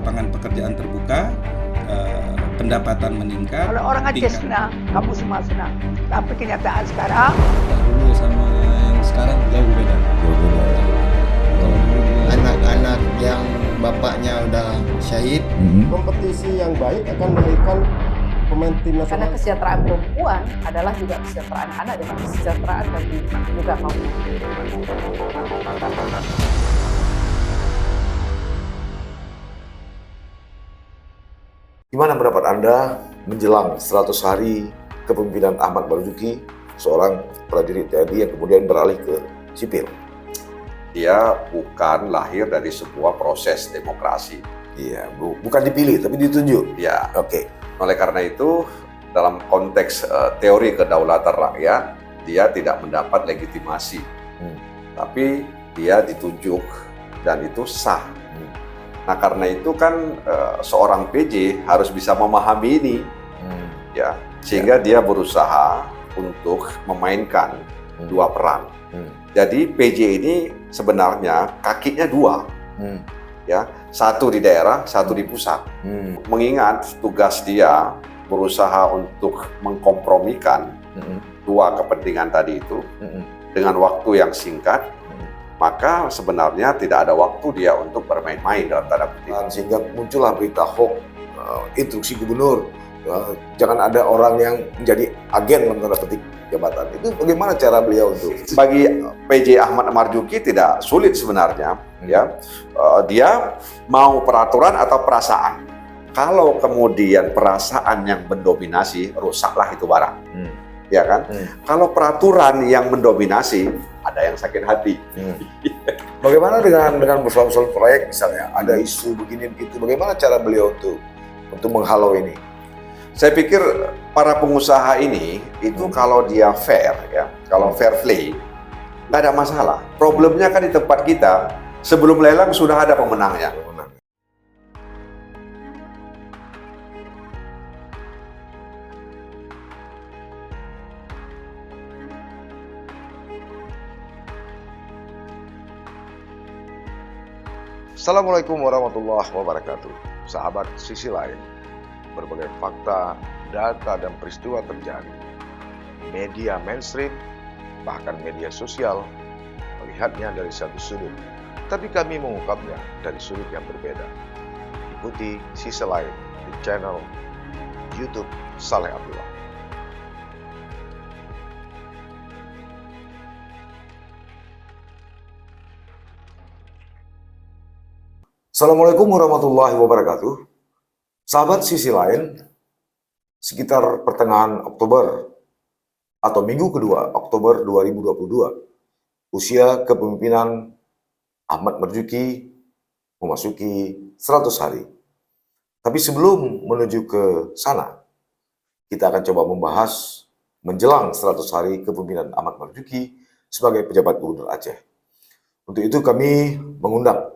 lapangan pekerjaan terbuka, pendapatan meningkat. Kalau orang Aceh senang, kamu semua senang. Tapi kenyataan sekarang, dulu sama yang sekarang jauh beda. Kalau dulu Anak-anak yang bapaknya udah syahid, Kompetisi yang baik akan melahirkan pemain tim Karena nasional. kesejahteraan perempuan adalah juga kesejahteraan anak dan kesejahteraan bagi juga kaum. Gimana pendapat Anda menjelang 100 hari kepemimpinan Ahmad Marzuki, seorang prajurit TNI yang kemudian beralih ke sipil? Dia bukan lahir dari sebuah proses demokrasi. Iya, bukan dipilih tapi ditunjuk. Ya, Oke. oleh karena itu dalam konteks teori kedaulatan rakyat, dia tidak mendapat legitimasi. Tapi dia ditunjuk dan itu sah. Nah, karena itu kan seorang PJ harus bisa memahami ini, ya, sehingga dia berusaha untuk memainkan dua peran. Jadi PJ ini sebenarnya kakinya dua, ya, satu di daerah, satu di pusat. Mengingat tugas dia berusaha untuk mengkompromikan dua kepentingan tadi itu dengan waktu yang singkat, maka sebenarnya tidak ada waktu dia untuk bermain-main dalam tanda kutip. Dan sehingga muncullah berita hoax, instruksi gubernur, jangan ada orang yang menjadi agen dalam tanda petik jabatan. Itu bagaimana cara beliau untuk? Bagi PJ Ahmad Marzuki tidak sulit sebenarnya, ya. Dia mau peraturan atau perasaan. Kalau kemudian perasaan yang mendominasi, rusaklah itu barang, ya kan? Kalau peraturan yang mendominasi, ada yang sakit hati. Bagaimana dengan persoalan proyek misalnya, ada isu begini begitu, bagaimana cara beliau untuk menghalau ini? Saya pikir para pengusaha ini itu kalau dia fair, ya, kalau fair play, nggak ada masalah. Problemnya kan di tempat kita, sebelum lelang sudah ada pemenangnya. Assalamualaikum warahmatullahi wabarakatuh. Sahabat sisi lain, berbagai fakta, data, dan peristiwa terjadi. Media mainstream, bahkan media sosial, melihatnya dari satu sudut, tapi kami mengungkapnya dari sudut yang berbeda. Ikuti sisi lain di channel YouTube Saleh Abdullah. Assalamualaikum warahmatullahi wabarakatuh. Sahabat sisi lain, sekitar pertengahan Oktober atau minggu kedua Oktober 2022, usia kepemimpinan Ahmad Marzuki memasuki 100 hari. Tapi sebelum menuju ke sana, kita akan coba membahas menjelang 100 hari kepemimpinan Ahmad Marzuki sebagai pejabat Gubernur Aceh. Untuk itu kami mengundang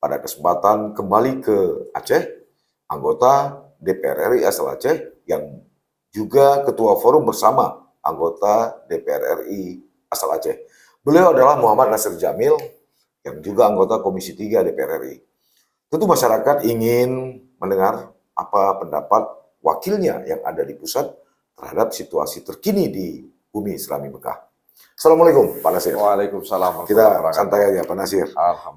pada kesempatan kembali ke Aceh, anggota DPR RI asal Aceh yang juga ketua forum bersama anggota DPR RI asal Aceh. Beliau adalah Muhammad Nasir Jamil yang juga anggota Komisi 3 DPR RI. Tentu masyarakat ingin mendengar apa pendapat wakilnya yang ada di pusat terhadap situasi terkini di bumi Islami Mekah. Assalamualaikum Pak Nasir. Waalaikumsalam. Kita santai aja Pak Nasir.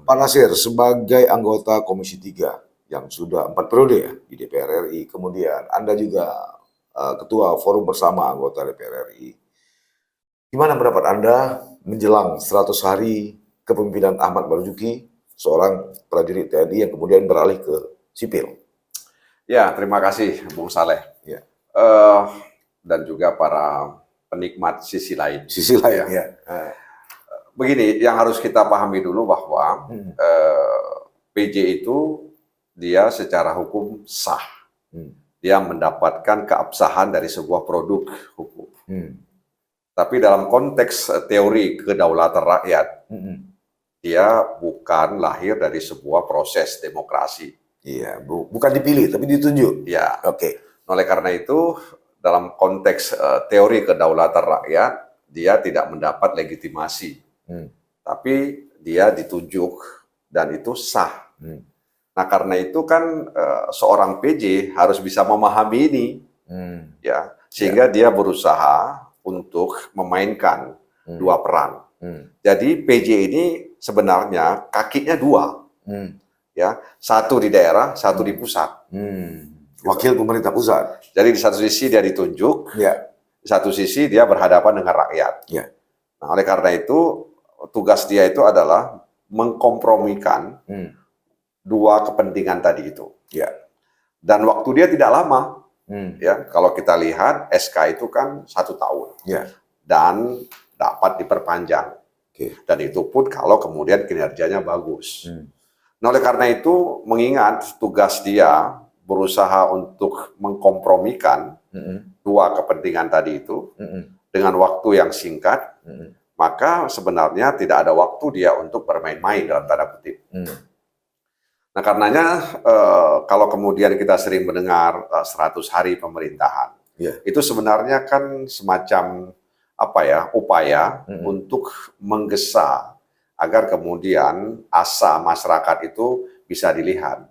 Pak Nasir sebagai anggota Komisi 3 yang sudah 4 periode ya di DPR RI, kemudian Anda juga ketua forum bersama anggota DPR RI. Gimana pendapat Anda menjelang 100 hari kepemimpinan Ahmad Marzuki, seorang prajurit TNI yang kemudian beralih ke sipil? Ya, terima kasih Bung Saleh. Ya. Dan juga para penikmat sisi lain. Sisi lain ya. Begini, yang harus kita pahami dulu bahwa PJ itu dia secara hukum sah. Dia mendapatkan keabsahan dari sebuah produk hukum. Tapi dalam konteks teori kedaulatan rakyat, dia bukan lahir dari sebuah proses demokrasi. Iya, bukan dipilih tapi ditunjuk. Ya. Oke. Oleh karena itu, dalam konteks teori kedaulatan rakyat, dia tidak mendapat legitimasi. Tapi dia ditunjuk dan itu sah. Nah, karena itu kan seorang PJ harus bisa memahami ini, ya, sehingga dia berusaha untuk memainkan dua peran. Jadi PJ ini sebenarnya kakinya dua, ya, satu di daerah, satu di pusat. Wakil pemerintah pusat. Jadi di satu sisi dia ditunjuk, Ya. di satu sisi dia berhadapan dengan rakyat. Ya. Nah, oleh karena itu tugas dia itu adalah mengkompromikan dua kepentingan tadi itu. Ya. Dan waktu dia tidak lama. Ya, kalau kita lihat SK itu kan 1 tahun. Ya. Dan dapat diperpanjang. Oke. Dan itu pun kalau kemudian kinerjanya bagus. Nah, oleh karena itu mengingat tugas dia berusaha untuk mengkompromikan dua kepentingan tadi itu dengan waktu yang singkat, maka sebenarnya tidak ada waktu dia untuk bermain-main dalam tanda kutip. Nah, karenanya kalau kemudian kita sering mendengar 100 hari pemerintahan, itu sebenarnya kan semacam upaya untuk menggesa agar kemudian asa masyarakat itu bisa dilihat.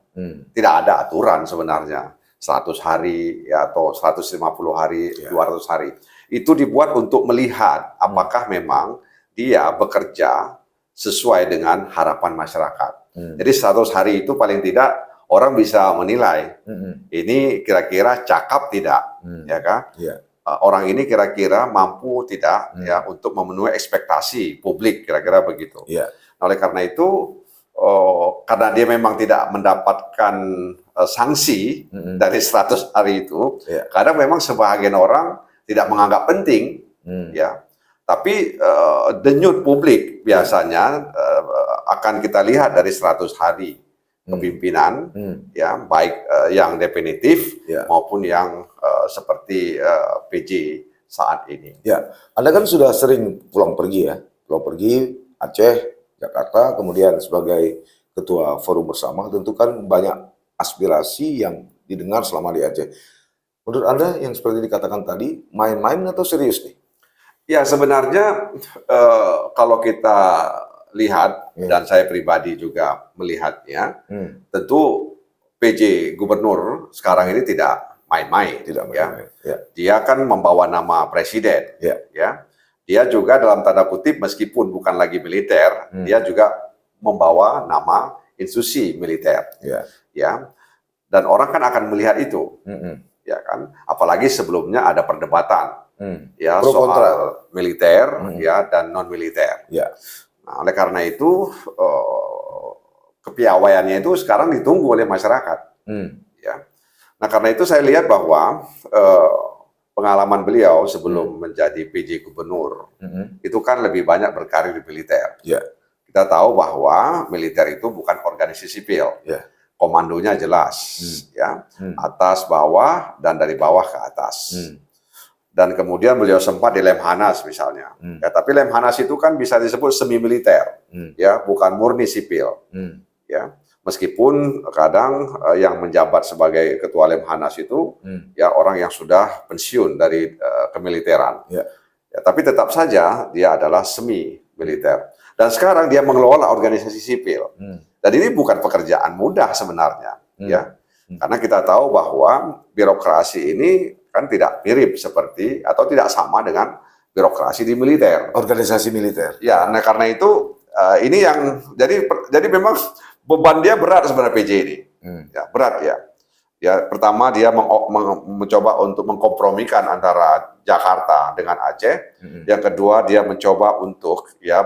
Tidak ada aturan sebenarnya 100 hari ya, atau 150 hari, 200 hari. Itu dibuat untuk melihat apakah memang dia bekerja sesuai dengan harapan masyarakat. Jadi 100 hari itu paling tidak orang bisa menilai ini kira-kira cakap tidak, ya kan? Orang ini kira-kira mampu tidak ya untuk memenuhi ekspektasi publik, kira-kira begitu. Nah, oleh karena itu karena dia memang tidak mendapatkan sanksi dari 100 hari itu, kadang memang sebagian orang tidak menganggap penting, ya. Tapi denyut publik biasanya akan kita lihat dari 100 hari kepimpinan, ya, baik yang definitif maupun yang seperti PJ saat ini. Ya, Anda kan sudah sering pulang pergi Aceh, Jakarta, kemudian sebagai ketua forum bersama, tentu kan banyak aspirasi yang didengar selama di Aceh. Menurut Anda yang seperti dikatakan tadi, main-main atau serius nih? Ya, sebenarnya kalau kita lihat, dan saya pribadi juga melihatnya, tentu PJ Gubernur sekarang ini tidak main-main. Tidak main-main. Ya. Dia kan membawa nama presiden. Ya. Dia juga dalam tanda kutip meskipun bukan lagi militer, dia juga membawa nama institusi militer. Ya. Dan orang kan akan melihat itu. Ya kan? Apalagi sebelumnya ada perdebatan ya soal militer ya dan non militer. Nah, oleh karena itu kepiawaiannya itu sekarang ditunggu oleh masyarakat. Ya. Nah, karena itu saya lihat bahwa pengalaman beliau sebelum menjadi PJ Gubernur itu kan lebih banyak berkarir di militer. Kita tahu bahwa militer itu bukan organisasi sipil. Komandonya jelas, ya, atas bawah dan dari bawah ke atas. Dan kemudian beliau sempat di Lemhanas misalnya. Ya, tapi Lemhanas itu kan bisa disebut semi militer, ya, bukan murni sipil. Ya, meskipun kadang yang menjabat sebagai ketua Lemhanas itu ya orang yang sudah pensiun dari kemiliteran. Ya, tapi tetap saja dia adalah semi militer. Dan sekarang dia mengelola organisasi sipil. Dan ini bukan pekerjaan mudah sebenarnya, ya. Karena kita tahu bahwa birokrasi ini kan tidak mirip seperti atau tidak sama dengan birokrasi di militer. Organisasi militer. Ya, nah karena itu ini yang jadi memang beban dia berat sebenarnya PJ ini. Ya, berat ya. Ya, pertama dia mencoba untuk mengkompromikan antara Jakarta dengan Aceh. Yang kedua dia mencoba untuk ya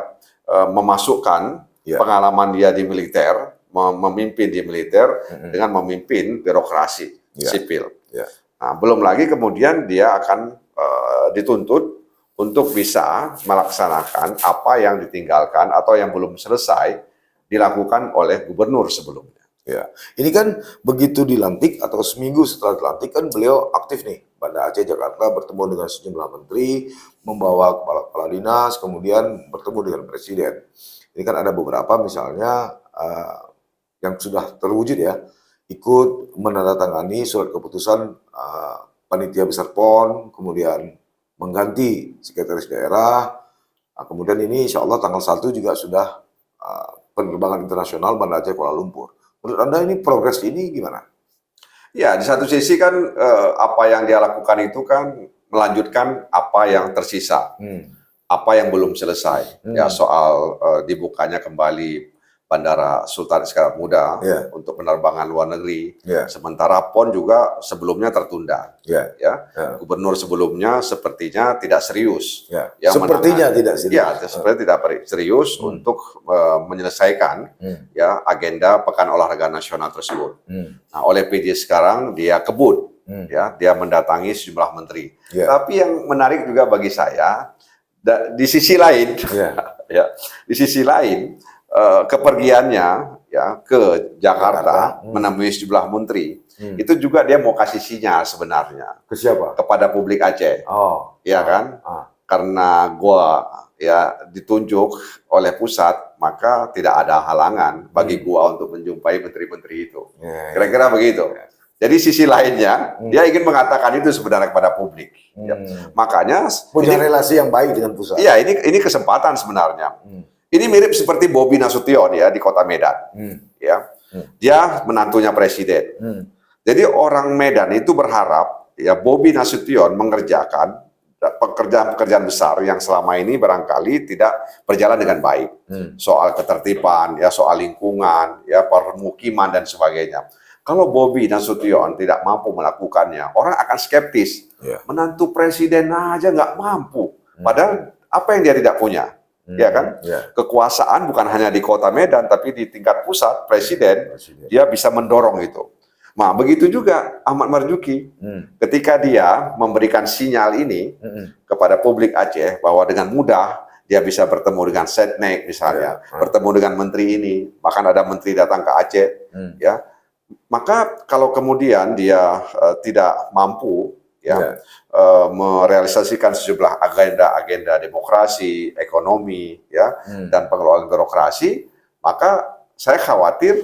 memasukkan pengalaman dia di militer, memimpin di militer dengan memimpin birokrasi sipil. Nah, belum lagi kemudian dia akan dituntut untuk bisa melaksanakan apa yang ditinggalkan atau yang belum selesai dilakukan oleh gubernur sebelumnya. Ya, ini kan begitu dilantik atau seminggu setelah dilantik kan beliau aktif nih, Banda Aceh Jakarta bertemu dengan sejumlah menteri, membawa kepala-kepala dinas, kemudian bertemu dengan presiden. Ini kan ada beberapa misalnya yang sudah terwujud ya, ikut menandatangani surat keputusan panitia besar PON, kemudian mengganti sekretaris daerah. Nah, kemudian ini insya Allah tanggal 1 juga sudah penerbangan internasional Banda Aceh Kuala Lumpur. Menurut Anda ini progres ini gimana? Ya, di satu sisi kan apa yang dia lakukan itu kan melanjutkan apa yang tersisa, apa yang belum selesai. Ya, soal dibukanya kembali Bandara Sultan Iskandar Muda untuk penerbangan luar negeri. Sementara PON juga sebelumnya tertunda. Gubernur sebelumnya sepertinya tidak serius. Sepertinya tidak serius. Ya, sepertinya tidak serius untuk menyelesaikan ya agenda Pekan Olahraga Nasional tersebut. Nah, oleh PJ sekarang dia kebut, ya, dia mendatangi sejumlah menteri. Tapi yang menarik juga bagi saya, di sisi lain, ya, di sisi lain kepergiannya ya ke Jakarta menemui sejumlah menteri itu juga dia mau kasih sinyal sebenarnya ke siapa? Kepada publik Aceh, ya kan? Karena gua ya ditunjuk oleh pusat, maka tidak ada halangan bagi gua untuk menjumpai menteri-menteri itu. Kira-kira begitu. Jadi sisi lainnya dia ingin mengatakan itu sebenarnya kepada publik. Makanya punya relasi yang baik dengan pusat. Iya, ini kesempatan sebenarnya. Ini mirip seperti Bobi Nasution ya di Kota Medan, ya. Dia menantunya presiden. Jadi orang Medan itu berharap ya Bobi Nasution mengerjakan pekerjaan-pekerjaan besar yang selama ini barangkali tidak berjalan dengan baik. Soal ketertiban, ya soal lingkungan, ya permukiman dan sebagainya. Kalau Bobi Nasution tidak mampu melakukannya, orang akan skeptis. Menantu presiden aja nggak mampu. Padahal apa yang dia tidak punya? Ya kan? Kekuasaan bukan hanya di Kota Medan, tapi di tingkat pusat, presiden, dia bisa mendorong itu. Nah, begitu juga Ahmad Marzuki. Ketika dia memberikan sinyal ini kepada publik Aceh, bahwa dengan mudah dia bisa bertemu dengan Setnek misalnya, bertemu dengan menteri ini, bahkan ada menteri datang ke Aceh, ya. Maka kalau kemudian dia tidak mampu merealisasikan sejumlah agenda-agenda demokrasi, ekonomi, ya, dan pengelolaan birokrasi, maka saya khawatir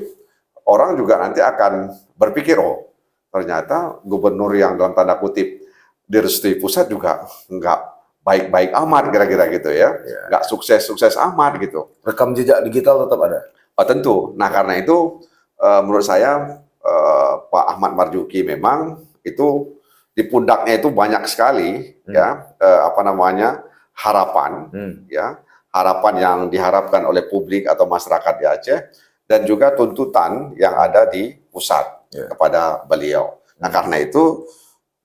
orang juga nanti akan berpikir, oh ternyata gubernur yang dalam tanda kutip direstui pusat juga nggak baik-baik amat, kira-kira gitu ya, nggak sukses-sukses amat gitu. Rekam jejak digital tetap ada. Tentu. Nah karena itu menurut saya Pak Ahmad Marzuki memang itu di pundaknya itu banyak sekali ya harapan ya, harapan yang diharapkan oleh publik atau masyarakat di Aceh, dan juga tuntutan yang ada di pusat kepada beliau. Nah karena itu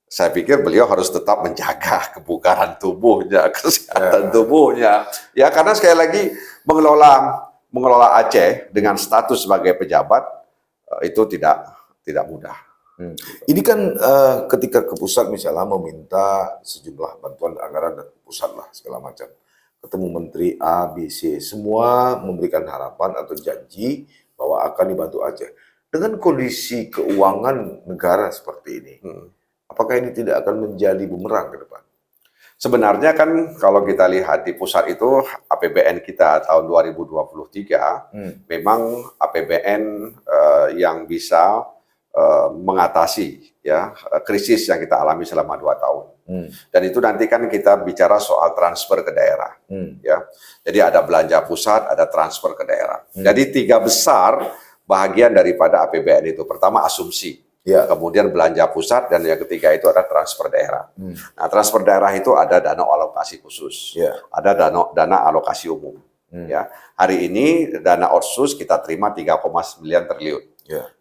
saya pikir beliau harus tetap menjaga kebugaran tubuhnya, kesehatan tubuhnya, ya, karena sekali lagi mengelola Aceh dengan status sebagai pejabat itu tidak mudah. Ini kan ketika ke pusat misalnya meminta sejumlah bantuan anggaran dari pusat lah segala macam, ketemu menteri A, B, C, semua memberikan harapan atau janji bahwa akan dibantu Aceh. Dengan kondisi keuangan negara seperti ini, apakah ini tidak akan menjadi bumerang ke depan? Sebenarnya kan kalau kita lihat di pusat itu APBN kita tahun 2023 memang APBN yang bisa mengatasi ya krisis yang kita alami selama 2 tahun. Dan itu nanti kan kita bicara soal transfer ke daerah. Ya. Jadi ada belanja pusat, ada transfer ke daerah. Jadi 3 besar bahagian daripada APBN itu. Pertama asumsi, kemudian belanja pusat, dan yang ketiga itu ada transfer daerah. Nah, transfer daerah itu ada dana alokasi khusus, ada dana alokasi umum. Ya. Hari ini dana otsus kita terima 3,9 triliun.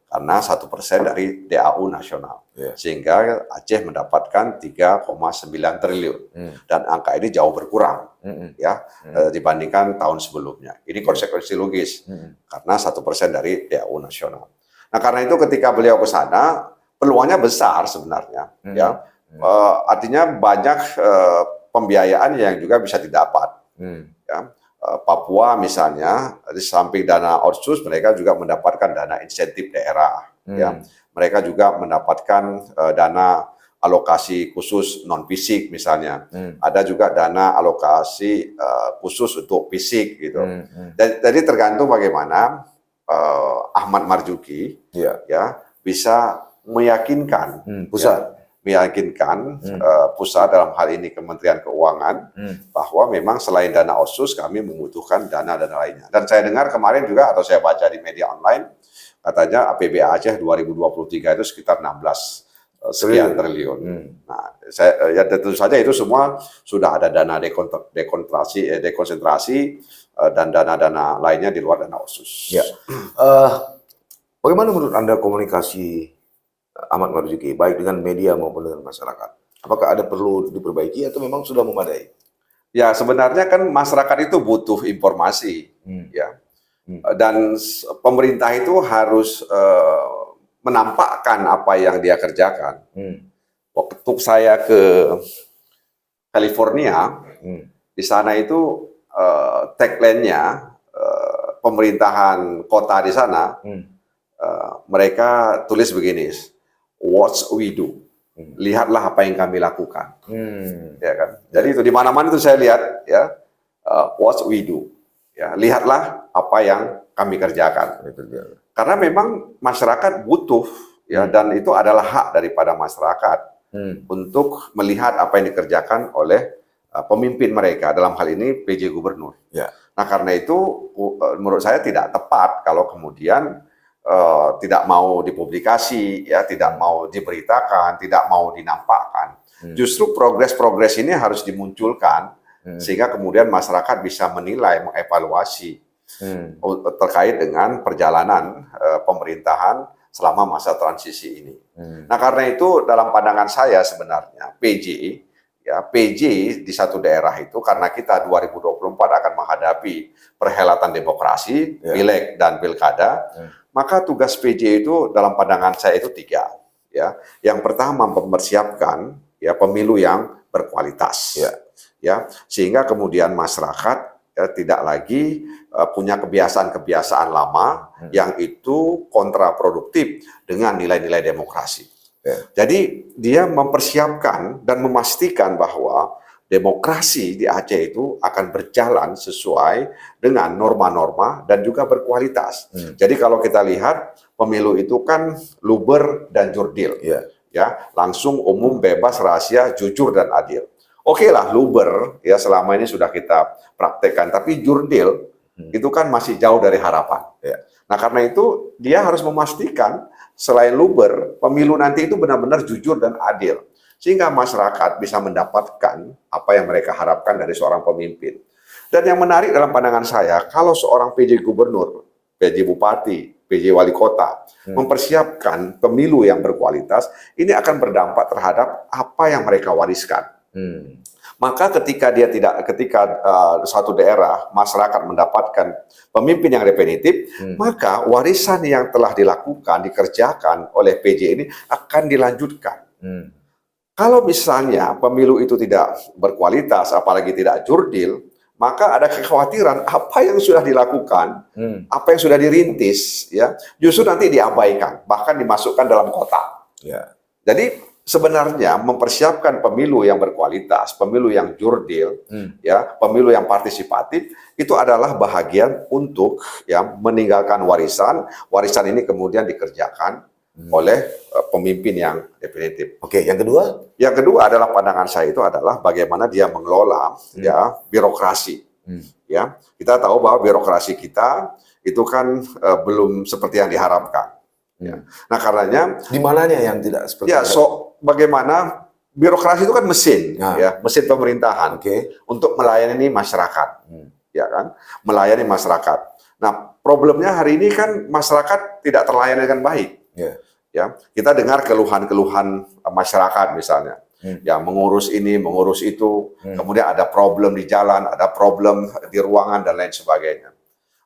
Karena 1% dari DAU nasional, sehingga Aceh mendapatkan 3,9 triliun, dan angka ini jauh berkurang, ya, dibandingkan tahun sebelumnya. Ini konsekuensi logis, karena 1% dari DAU nasional. Nah, karena itu ketika beliau ke sana, peluangnya besar sebenarnya, ya, artinya banyak pembiayaan yang juga bisa didapat, ya. Papua misalnya, di samping dana otsus, mereka juga mendapatkan dana insentif daerah. Ya. Mereka juga mendapatkan dana alokasi khusus non-fisik misalnya. Ada juga dana alokasi khusus untuk fisik gitu. Jadi tergantung bagaimana Ahmad Marzuki ya bisa meyakinkan pusat. Pusat dalam hal ini Kementerian Keuangan bahwa memang selain dana otsus kami membutuhkan dana lainnya. Dan saya dengar kemarin juga, atau saya baca di media online, katanya APBD Aceh 2023 itu sekitar 16 sekian triliun. Nah, ya tentu saja itu semua sudah ada dana dekonsentrasi dan dana-dana lainnya di luar dana otsus. Ya. Bagaimana menurut Anda komunikasi Ahmad Marzuki, baik dengan media maupun dengan masyarakat? Apakah ada perlu diperbaiki atau memang sudah memadai? Ya, sebenarnya kan masyarakat itu butuh informasi, ya. Dan pemerintah itu harus menampakkan apa yang dia kerjakan. Waktu saya ke California, di sana itu tagline-nya pemerintahan kota di sana, mereka tulis begini, "What we do." Lihatlah apa yang kami lakukan, ya kan? Jadi itu di mana-mana itu saya lihat, ya, what we do, ya, lihatlah apa yang kami kerjakan. Karena memang masyarakat butuh, ya, dan itu adalah hak daripada masyarakat untuk melihat apa yang dikerjakan oleh pemimpin mereka, dalam hal ini PJ Gubernur. Ya. Nah, karena itu menurut saya tidak tepat kalau kemudian tidak mau dipublikasi, ya, tidak mau diberitakan, tidak mau dinampakkan. Justru progres-progres ini harus dimunculkan sehingga kemudian masyarakat bisa menilai, mengevaluasi terkait dengan perjalanan pemerintahan selama masa transisi ini. Nah, karena itu dalam pandangan saya sebenarnya PJ di satu daerah itu, karena kita 2024 akan menghadapi perhelatan demokrasi, pileg dan pilkada, maka tugas PJ itu dalam pandangan saya itu 3. Ya, yang pertama mempersiapkan, ya, pemilu yang berkualitas, ya, sehingga kemudian masyarakat, ya, tidak lagi punya kebiasaan-kebiasaan lama yang itu kontraproduktif dengan nilai-nilai demokrasi. Jadi dia mempersiapkan dan memastikan bahwa demokrasi di Aceh itu akan berjalan sesuai dengan norma-norma dan juga berkualitas. Jadi kalau kita lihat pemilu itu kan luber dan jurdil, ya, langsung, umum, bebas, rahasia, jujur dan adil. Oke lah, luber, ya, selama ini sudah kita praktekkan, tapi jurdil itu kan masih jauh dari harapan. Nah, karena itu dia harus memastikan selain luber, pemilu nanti itu benar-benar jujur dan adil, sehingga masyarakat bisa mendapatkan apa yang mereka harapkan dari seorang pemimpin. Dan yang menarik dalam pandangan saya, kalau seorang PJ Gubernur, PJ Bupati, PJ Wali Kota mempersiapkan pemilu yang berkualitas, ini akan berdampak terhadap apa yang mereka wariskan. Maka ketika satu daerah masyarakat mendapatkan pemimpin yang definitif, maka warisan yang telah dikerjakan oleh PJ ini akan dilanjutkan. Kalau misalnya pemilu itu tidak berkualitas, apalagi tidak jurdil, maka ada kekhawatiran apa yang sudah dilakukan, apa yang sudah dirintis, ya, justru nanti diabaikan, bahkan dimasukkan dalam kotak. Jadi sebenarnya mempersiapkan pemilu yang berkualitas, pemilu yang jurdil, ya, pemilu yang partisipatif, itu adalah bahagian untuk, ya, meninggalkan warisan. Warisan ini kemudian dikerjakan oleh pemimpin yang definitif. Oke, yang kedua? Yang kedua adalah pandangan saya itu adalah bagaimana dia mengelola, ya, birokrasi. Ya, kita tahu bahwa birokrasi kita itu kan belum seperti yang diharapkan. Ya. Nah, karenanya Di mananya yang tidak seperti ya, bagaimana birokrasi itu kan mesin, ya, mesin pemerintahan untuk melayani masyarakat, ya kan, melayani masyarakat. Nah, problemnya hari ini kan masyarakat tidak terlayani dengan baik. Ya, kita dengar keluhan-keluhan masyarakat misalnya, ya, mengurus ini, mengurus itu, kemudian ada problem di jalan, ada problem di ruangan dan lain sebagainya.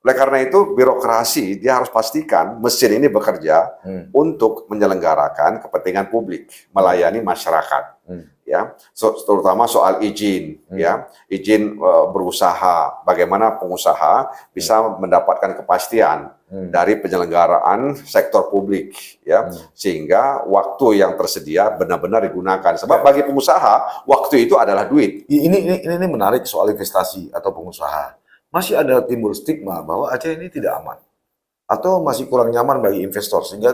Oleh karena itu, birokrasi dia harus pastikan mesin ini bekerja untuk menyelenggarakan kepentingan publik, melayani masyarakat, ya, terutama soal izin, ya, izin berusaha, bagaimana pengusaha bisa mendapatkan kepastian dari penyelenggaraan sektor publik, ya, sehingga waktu yang tersedia benar-benar digunakan. Sebab bagi pengusaha waktu itu adalah duit. Ini menarik soal investasi atau pengusaha. Masih ada timbul stigma bahwa Aceh ini tidak aman atau masih kurang nyaman bagi investor sehingga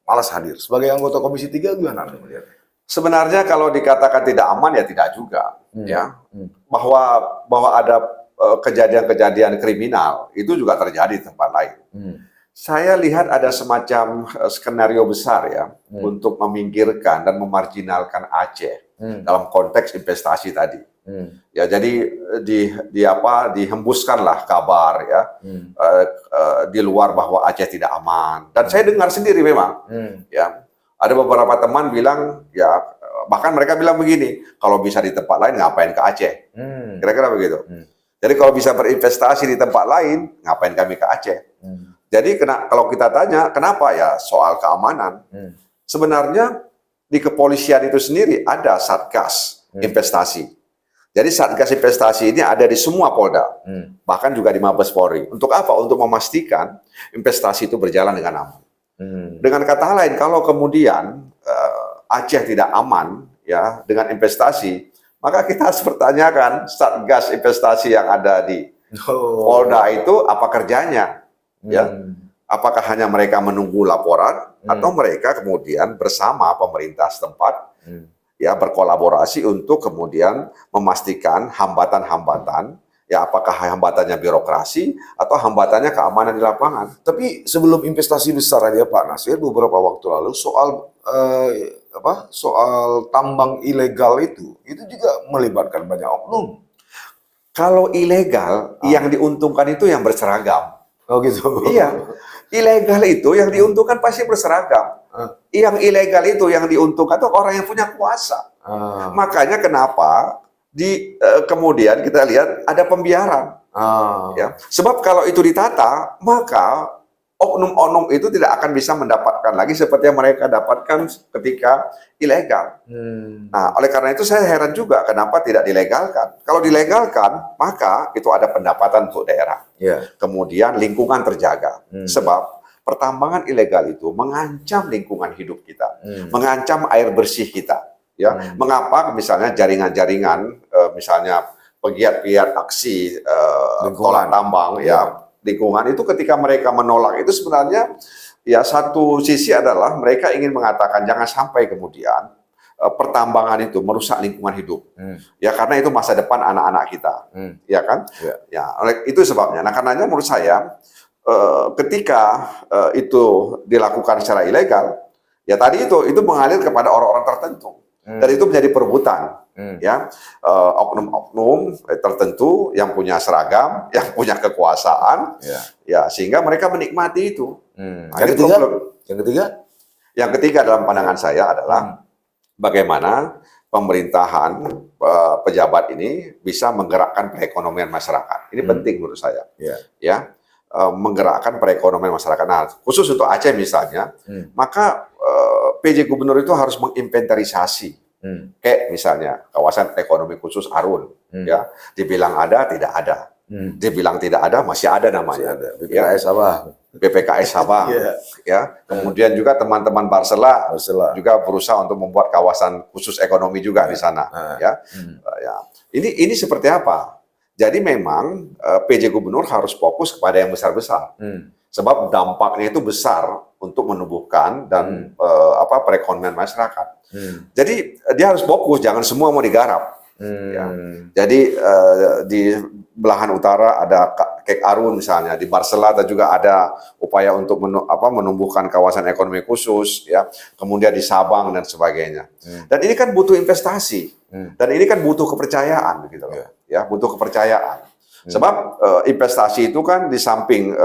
malas hadir. Sebagai anggota Komisi 3 gimana Anda melihatnya? Sebenarnya kalau dikatakan tidak aman ya tidak juga, ya. Bahwa ada kejadian-kejadian kriminal itu juga terjadi di tempat lain. Saya lihat ada semacam skenario besar ya untuk meminggirkan dan memarginalkan Aceh dalam konteks investasi tadi. Ya, jadi dihembuskanlah kabar ya di luar bahwa Aceh tidak aman. Dan saya dengar sendiri memang ya ada beberapa teman bilang ya, bahkan mereka bilang begini, kalau bisa di tempat lain ngapain ke Aceh? Kira-kira begitu. Jadi kalau bisa berinvestasi di tempat lain, ngapain kami ke Aceh? Jadi kalau kita tanya, kenapa ya soal keamanan? Sebenarnya di kepolisian itu sendiri ada Satgas investasi. Jadi Satgas investasi ini ada di semua Polda, bahkan juga di Mabes Polri. Untuk apa? Untuk memastikan investasi itu berjalan dengan aman. Dengan kata lain, kalau kemudian Aceh tidak aman ya dengan investasi, maka kita harus pertanyakan Satgas investasi yang ada di Polda itu apa kerjanya? Ya, apakah hanya mereka menunggu laporan atau mereka kemudian bersama pemerintah setempat ya berkolaborasi untuk kemudian memastikan hambatan-hambatan ya, apakah hambatannya birokrasi atau hambatannya keamanan di lapangan. Tapi sebelum investasi besar aja Pak Nasir, beberapa waktu lalu soal soal tambang ilegal itu juga melibatkan banyak oknum. Kalau ilegal, yang diuntungkan itu yang berseragam. Oh gitu. Iya, ilegal itu yang diuntungkan pasti berseragam. Yang ilegal itu yang diuntungkan itu orang yang punya kuasa. Makanya kenapa kemudian kita lihat ada pembiaran. Ya, sebab kalau itu ditata, maka oknum-oknum itu tidak akan bisa mendapatkan lagi seperti yang mereka dapatkan ketika ilegal. Nah, oleh karena itu saya heran juga kenapa tidak dilegalkan. Kalau dilegalkan, maka itu ada pendapatan untuk daerah. Kemudian lingkungan terjaga. Sebab pertambangan ilegal itu mengancam lingkungan hidup kita, mengancam air bersih kita. Ya, mengapa misalnya jaringan-jaringan, misalnya pegiat-pegiat aksi tolak tambang, ya lingkungan itu ketika mereka menolak itu sebenarnya ya satu sisi adalah mereka ingin mengatakan jangan sampai kemudian pertambangan itu merusak lingkungan hidup. Ya karena itu masa depan anak-anak kita. Ya kan? Ya, oleh itu sebabnya. Nah, karenanya menurut saya ketika itu dilakukan secara ilegal, ya tadi itu mengalir kepada orang-orang tertentu. Dan itu menjadi perebutan. Ya, oknum-oknum tertentu yang punya seragam, yang punya kekuasaan, ya sehingga mereka menikmati itu. Nah, yang ketiga dalam pandangan saya adalah bagaimana pemerintahan pejabat ini bisa menggerakkan perekonomian masyarakat. Ini penting menurut saya. Ya, menggerakkan perekonomian masyarakat. Nah, khusus untuk Aceh misalnya, maka PJ Gubernur itu harus menginventarisasi. Kayak misalnya kawasan ekonomi khusus Arun, ya dibilang ada tidak ada, dibilang tidak ada masih ada namanya. BPKS Sabang, BPKS Sabang, ya. Kemudian juga teman-teman Barsela juga berusaha untuk membuat kawasan khusus ekonomi juga di sana, ya. Ya. Ini seperti apa? Jadi memang PJ Gubernur harus fokus kepada yang besar-besar, sebab dampaknya itu besar untuk menumbuhkan dan perekonomian masyarakat. Jadi dia harus fokus, jangan semua mau digarap. Ya. Jadi di belahan utara ada Kek Arun misalnya, di Barsela juga ada upaya untuk menumbuhkan kawasan ekonomi khusus, ya. Kemudian di Sabang dan sebagainya. Dan ini kan butuh investasi, dan ini kan butuh kepercayaan, begitu loh. Ya, butuh kepercayaan. Sebab investasi itu kan di samping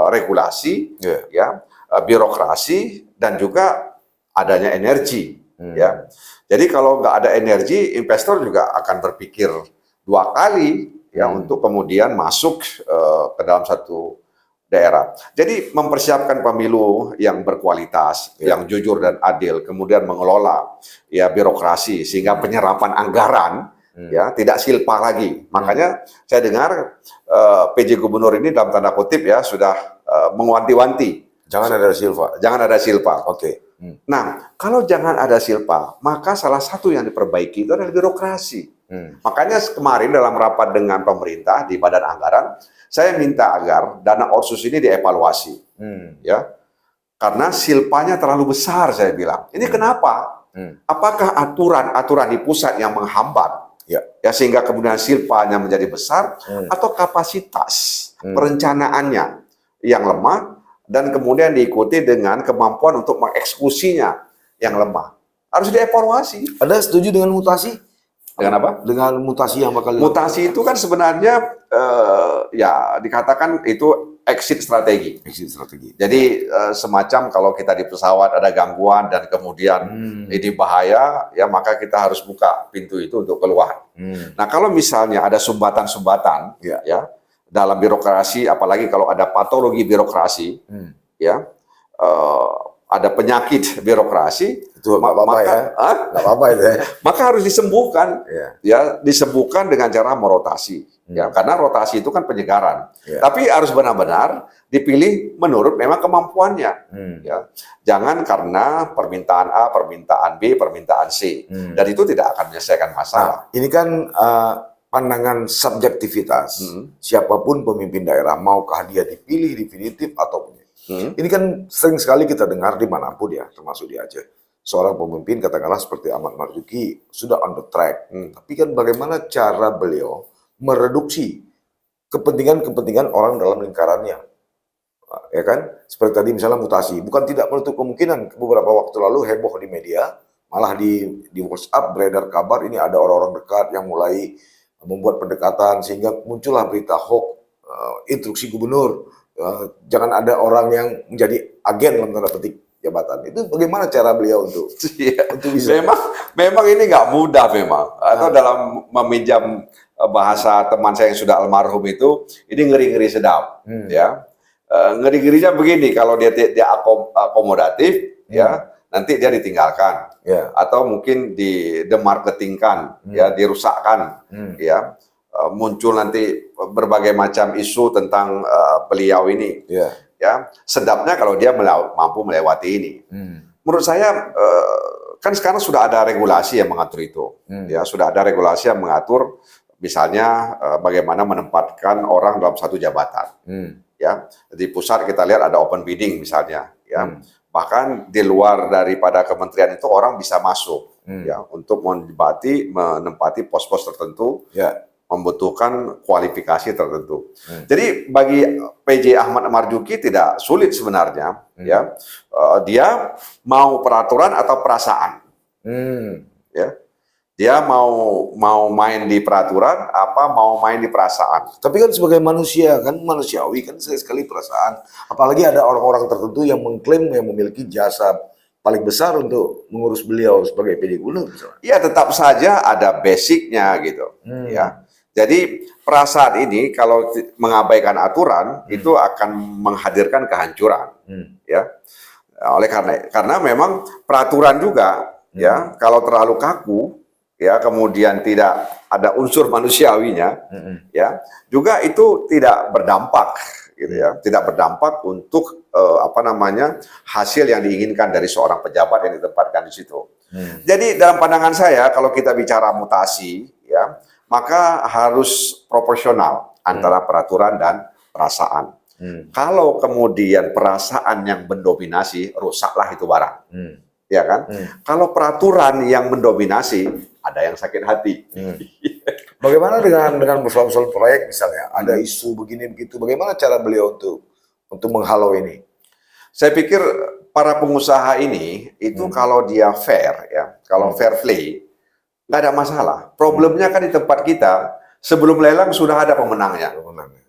regulasi, ya, birokrasi dan juga adanya energi. Ya, jadi kalau nggak ada energi, investor juga akan berpikir dua kali ya untuk kemudian masuk ke dalam satu daerah. Jadi mempersiapkan pemilu yang berkualitas, yang jujur dan adil, kemudian mengelola ya birokrasi sehingga penyerapan anggaran ya tidak silpa lagi. Makanya saya dengar PJ Gubernur ini dalam tanda kutip ya sudah menguanti-wanti. Jangan ada silpa. Jangan ada silpa. Oke. Nah, kalau jangan ada silpa, maka salah satu yang diperbaiki itu adalah birokrasi. Makanya kemarin dalam rapat dengan pemerintah di Badan Anggaran, saya minta agar dana Otsus ini dievaluasi. Ya, karena silpanya terlalu besar, saya bilang. Ini kenapa? Apakah aturan di pusat yang menghambat? Ya, sehingga kemudian silpanya menjadi besar, atau kapasitas perencanaannya yang lemah, dan kemudian diikuti dengan kemampuan untuk mengeksekusinya yang lemah. Harus dievaluasi. Anda setuju dengan mutasi? Dengan apa? Dengan mutasi yang bakal Mutasi itu kan sebenarnya ya dikatakan itu exit strategi. exit strategi. Jadi semacam kalau kita di pesawat ada gangguan dan kemudian ini bahaya, ya maka kita harus buka pintu itu untuk keluar. Nah kalau misalnya ada sumbatan-sumbatan, ya dalam birokrasi, apalagi kalau ada patologi birokrasi, ya ada penyakit birokrasi, Itu nggak apa-apa ya. Nggak apa-apa itu ya. maka harus disembuhkan, ya disembuhkan dengan cara merotasi, ya karena rotasi itu kan penyegaran. Tapi harus benar-benar dipilih menurut memang kemampuannya, ya jangan karena permintaan A, permintaan B, permintaan C, dan itu tidak akan menyelesaikan masalah. Ini kan pandangan subjektivitas. Siapapun pemimpin daerah, maukah dia dipilih definitif ataupun ini kan sering sekali kita dengar dimanapun ya, termasuk di Aceh. Seorang pemimpin katakanlah seperti Ahmad Marzuki sudah on the track. Tapi kan bagaimana cara beliau mereduksi kepentingan-kepentingan orang dalam lingkarannya. Ya kan? Seperti tadi misalnya mutasi. Bukan tidak menutup kemungkinan beberapa waktu lalu heboh di media, malah di WhatsApp beredar kabar ini ada orang-orang dekat yang mulai membuat pendekatan sehingga muncullah berita hoax, instruksi gubernur. Jangan ada orang yang menjadi agen dalam tanda petik jabatan. Itu bagaimana cara beliau untuk bisa? Memang ini nggak mudah memang. Atau dalam meminjam bahasa teman saya yang sudah almarhum itu, ini ngeri-ngeri sedap. Ya, ngeri-ngerinya begini, kalau dia akomodatif, ya nanti dia ditinggalkan, atau mungkin demarketingkan, ya dirusakkan, ya. Muncul nanti berbagai macam isu tentang beliau ini. Ya, sedapnya kalau dia mampu melewati ini. Menurut saya kan sekarang sudah ada regulasi yang mengatur itu. Ya, sudah ada regulasi yang mengatur misalnya bagaimana menempatkan orang dalam satu jabatan. Ya, di pusat kita lihat ada open bidding misalnya. Ya, bahkan di luar daripada kementerian itu orang bisa masuk. Ya, untuk menempati pos-pos tertentu. Membutuhkan kualifikasi tertentu. Jadi bagi PJ Ahmad Marzuki tidak sulit sebenarnya, ya dia mau peraturan atau perasaan, ya dia mau main di peraturan apa mau main di perasaan. Tapi kan sebagai manusia kan manusiawi kan sekali perasaan. Apalagi ada orang-orang tertentu yang mengklaim yang memiliki jasa paling besar untuk mengurus beliau sebagai PJ Gubernur. Ya tetap saja ada basicnya gitu, ya. Jadi perasaan ini kalau mengabaikan aturan itu akan menghadirkan kehancuran, ya. Oleh karena memang peraturan juga, ya kalau terlalu kaku, ya kemudian tidak ada unsur manusiawinya, ya juga itu tidak berdampak, gitu ya, tidak berdampak untuk hasil yang diinginkan dari seorang pejabat yang ditempatkan di situ. Jadi dalam pandangan saya kalau kita bicara mutasi, ya maka harus proporsional antara peraturan dan perasaan. Kalau kemudian perasaan yang mendominasi, rusaklah itu barang. Ya kan? Kalau peraturan yang mendominasi, ada yang sakit hati. Bagaimana dengan persoalan proyek misalnya? Ada isu begini begitu. Bagaimana cara beliau untuk menghalau ini? Saya pikir para pengusaha ini itu kalau dia fair, ya, kalau fair play, nggak ada masalah. Problemnya kan di tempat kita, sebelum lelang sudah ada pemenangnya.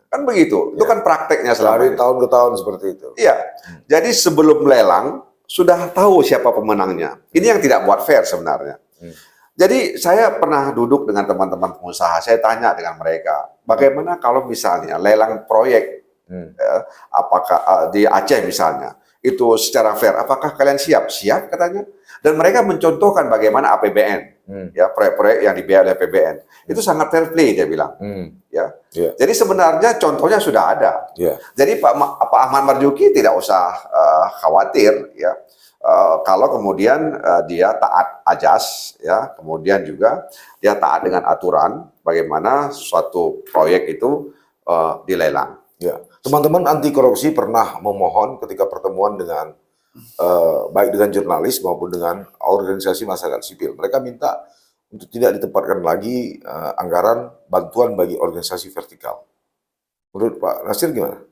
Kan begitu. Itu kan prakteknya dari tahun ke tahun seperti itu. Iya. Jadi sebelum lelang, sudah tahu siapa pemenangnya. Ini yang tidak buat fair sebenarnya. Jadi saya pernah duduk dengan teman-teman pengusaha, saya tanya dengan mereka, bagaimana kalau misalnya lelang proyek, apakah di Aceh misalnya, itu secara fair, apakah kalian siap? Siap katanya. Dan mereka mencontohkan bagaimana APBN, ya proyek-proyek yang dibiayai oleh APBN, itu sangat fair play dia bilang. Jadi sebenarnya contohnya sudah ada. Jadi Pak Ahmad Marzuki tidak usah khawatir, ya kalau kemudian dia taat ajas, ya kemudian juga dia taat dengan aturan bagaimana suatu proyek itu dilelang. Teman-teman anti korupsi pernah memohon ketika pertemuan dengan baik dengan jurnalis maupun dengan organisasi masyarakat sipil. Mereka minta untuk tidak ditempatkan lagi anggaran bantuan bagi organisasi vertikal. Menurut Pak Nasir gimana?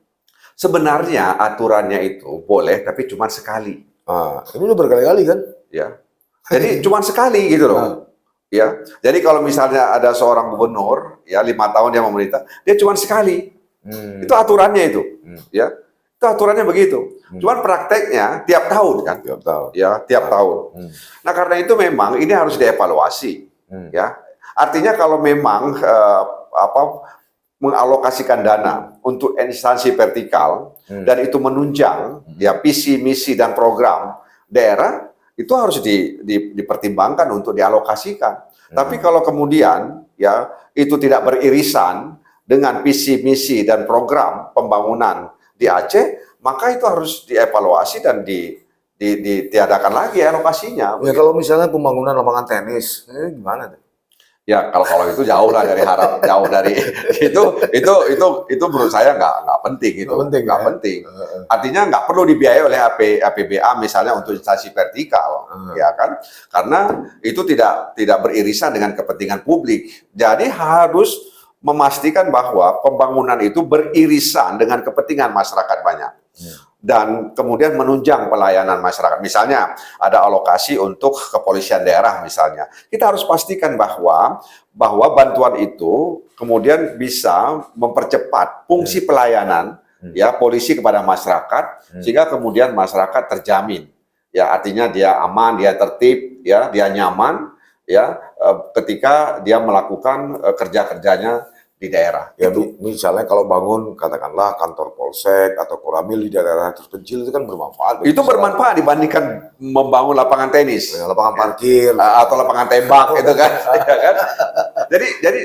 Sebenarnya aturannya itu boleh, tapi cuma sekali. Ini udah berkali-kali kan? Ya, jadi cuma sekali gitu loh. Ya, jadi kalau misalnya ada seorang gubernur, ya 5 tahun dia memerintah, dia cuma sekali. Itu aturannya itu. Ya, itu aturannya begitu. Cuman prakteknya tiap tahun kan? Tiap tahun. Ya, tiap tahun. Nah, karena itu memang ini harus dievaluasi. Ya, artinya kalau memang mengalokasikan dana untuk instansi vertikal dan itu menunjang ya visi, misi dan program daerah itu harus dipertimbangkan untuk dialokasikan. Tapi kalau kemudian ya itu tidak beririsan dengan visi, misi dan program pembangunan di Aceh, maka itu harus dievaluasi dan ditiadakan lagi alokasinya. Ya kalau misalnya pembangunan lapangan tenis, gimana tuh? Ya kalau itu jauh lah dari harap, jauh dari itu menurut saya nggak penting itu, nggak penting. Artinya nggak perlu dibiayai oleh APBA misalnya untuk instansi vertikal, ya kan? Karena itu tidak beririsan dengan kepentingan publik. Jadi harus memastikan bahwa pembangunan itu beririsan dengan kepentingan masyarakat banyak. Dan kemudian menunjang pelayanan masyarakat. Misalnya ada alokasi untuk kepolisian daerah misalnya. Kita harus pastikan bahwa bantuan itu kemudian bisa mempercepat fungsi pelayanan ya polisi kepada masyarakat sehingga kemudian masyarakat terjamin. Ya artinya dia aman, dia tertib, ya dia nyaman ya ketika dia melakukan kerja-kerjanya di daerah. Ya misalnya kalau bangun katakanlah kantor polsek atau koramil di daerah terpencil itu kan bermanfaat. Itu bermanfaat dibandingkan membangun lapangan tenis, lapangan parkir atau lapangan tembak itu kan. Ya kan?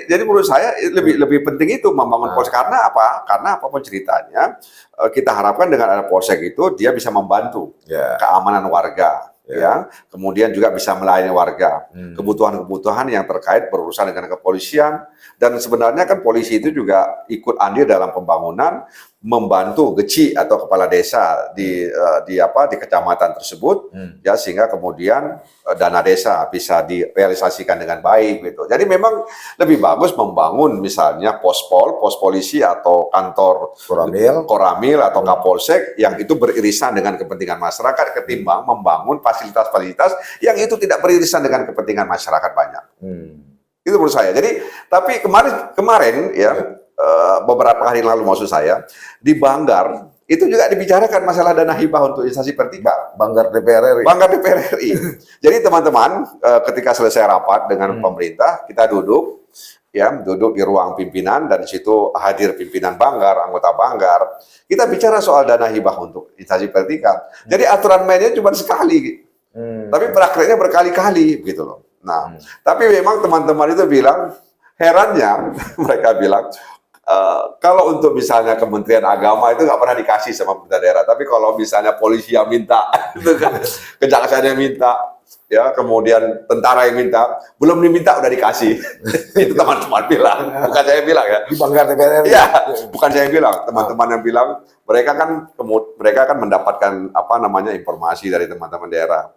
Jadi menurut saya lebih penting itu membangun polsek karena apa? Karena apapun ceritanya kita harapkan dengan ada polsek itu dia bisa membantu keamanan warga. Ya, kemudian juga bisa melayani warga, kebutuhan-kebutuhan yang terkait berurusan dengan kepolisian, dan sebenarnya kan polisi itu juga ikut andil dalam pembangunan, membantu geci atau kepala desa di kecamatan tersebut, ya sehingga kemudian dana desa bisa direalisasikan dengan baik gitu. Jadi memang lebih bagus membangun misalnya pos polisi atau kantor koramil atau kapolsek yang itu beririsan dengan kepentingan masyarakat ketimbang membangun fasilitas-fasilitas yang itu tidak beririsan dengan kepentingan masyarakat banyak. Itu menurut saya. Jadi tapi kemarin ya beberapa hari lalu maksud saya di Banggar itu juga dibicarakan masalah dana hibah untuk instansi vertikal. Banggar DPR RI. Banggar DPR RI. Jadi teman-teman ketika selesai rapat dengan pemerintah kita duduk di ruang pimpinan dan di situ hadir pimpinan Banggar, anggota Banggar. Kita bicara soal dana hibah untuk instansi vertikal. Jadi aturan mainnya cuma sekali. Tapi prakteknya berkali-kali gitu loh. Nah, tapi memang teman-teman itu bilang herannya mereka bilang kalau untuk misalnya Kementerian Agama itu nggak pernah dikasih sama pemerintah daerah, tapi kalau misalnya polisi yang minta, itu kan, kejaksaan yang minta, ya kemudian tentara yang minta, belum diminta udah dikasih. Itu teman-teman bilang, bukan saya bilang ya. Di Banggar DPR. Ya, bukan saya bilang, teman-teman yang bilang mereka kan mendapatkan informasi dari teman-teman daerah.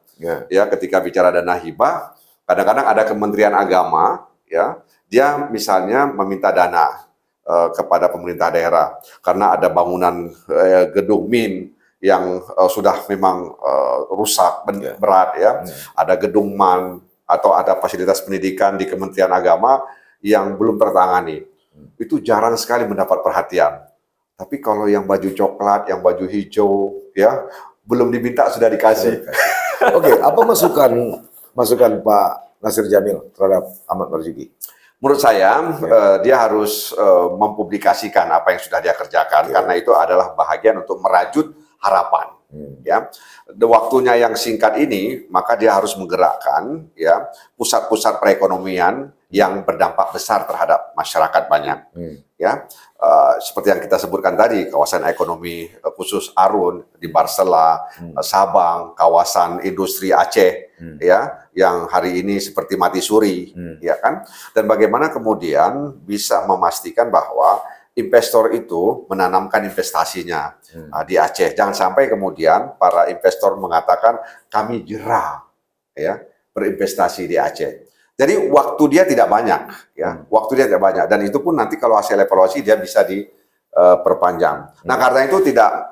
Ya, ketika bicara dana hibah, kadang-kadang ada Kementerian Agama, ya, dia misalnya meminta dana kepada pemerintah daerah karena ada bangunan gedung MIN yang sudah memang rusak berat ya, ada gedung MAN atau ada fasilitas pendidikan di Kementerian Agama yang belum tertangani. Itu jarang sekali mendapat perhatian. Tapi kalau yang baju coklat, yang baju hijau, ya belum diminta sudah dikasih. Oke, apa masukan Pak Nasir Jamil terhadap Ahmad Marzuki? Menurut saya dia harus mempublikasikan apa yang sudah dia kerjakan karena itu adalah bahagian untuk merajut harapan. Ya, waktunya yang singkat ini maka dia harus menggerakkan ya pusat-pusat perekonomian yang berdampak besar terhadap masyarakat banyak. Ya, seperti yang kita sebutkan tadi kawasan ekonomi khusus Arun di Barsela, Sabang, kawasan industri Aceh. Ya, yang hari ini seperti mati suri, ya kan? Dan bagaimana kemudian bisa memastikan bahwa investor itu menanamkan investasinya di Aceh. Jangan sampai kemudian para investor mengatakan kami jera, ya, berinvestasi di Aceh. Jadi waktu dia tidak banyak, ya, waktu dia tidak banyak. Dan itu pun nanti kalau hasil evaluasi dia bisa perpanjang. Nah, karena itu tidak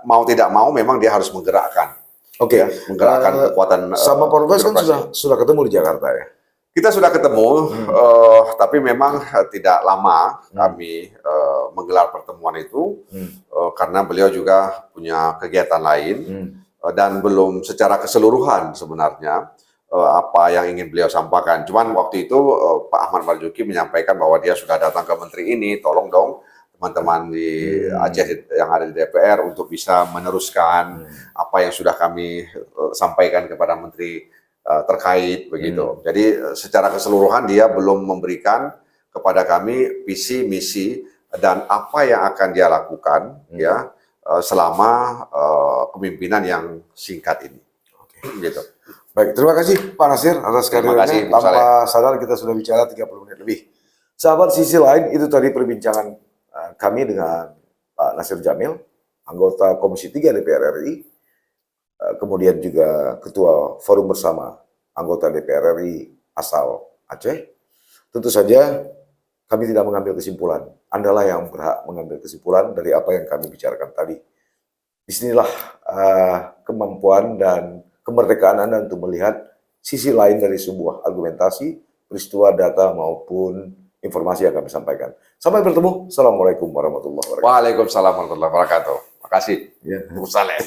mau memang dia harus menggerakkan. Oke, Menggerakkan kekuatan. sama Polres kan birokrasi. sudah ketemu di Jakarta ya. Kita sudah ketemu, tapi memang tidak lama kami menggelar pertemuan itu karena beliau juga punya kegiatan lain dan belum secara keseluruhan sebenarnya apa yang ingin beliau sampaikan. Cuman waktu itu Pak Ahmad Marzuki menyampaikan bahwa dia sudah datang ke menteri ini, tolong dong teman-teman di Aceh yang ada di DPR untuk bisa meneruskan apa yang sudah kami sampaikan kepada menteri terkait begitu. Jadi secara keseluruhan dia belum memberikan kepada kami visi misi dan apa yang akan dia lakukan ya selama kepemimpinan yang singkat ini. Gitu. Baik, terima kasih Pak Nasir atas Terima kehadirannya. kasih, Bu Tanpa sadar kita sudah bicara 30 menit lebih. Sahabat sisi lain, itu tadi perbincangan kami dengan Pak Nasir Jamil, anggota Komisi 3 DPR RI, kemudian juga Ketua Forum Bersama Anggota DPR RI asal Aceh. Tentu saja kami tidak mengambil kesimpulan. Andalah yang berhak mengambil kesimpulan dari apa yang kami bicarakan tadi. Disinilah kemampuan dan kemerdekaan Anda untuk melihat sisi lain dari sebuah argumentasi, peristiwa, data, maupun informasi yang kami sampaikan. Sampai bertemu. Assalamualaikum warahmatullahi wabarakatuh. Waalaikumsalam warahmatullahi wabarakatuh. Makasih. Ya. Bu Saleh.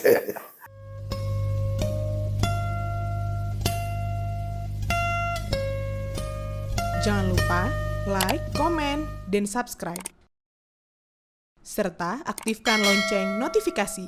Jangan lupa like, komen, dan subscribe. Serta aktifkan lonceng notifikasi.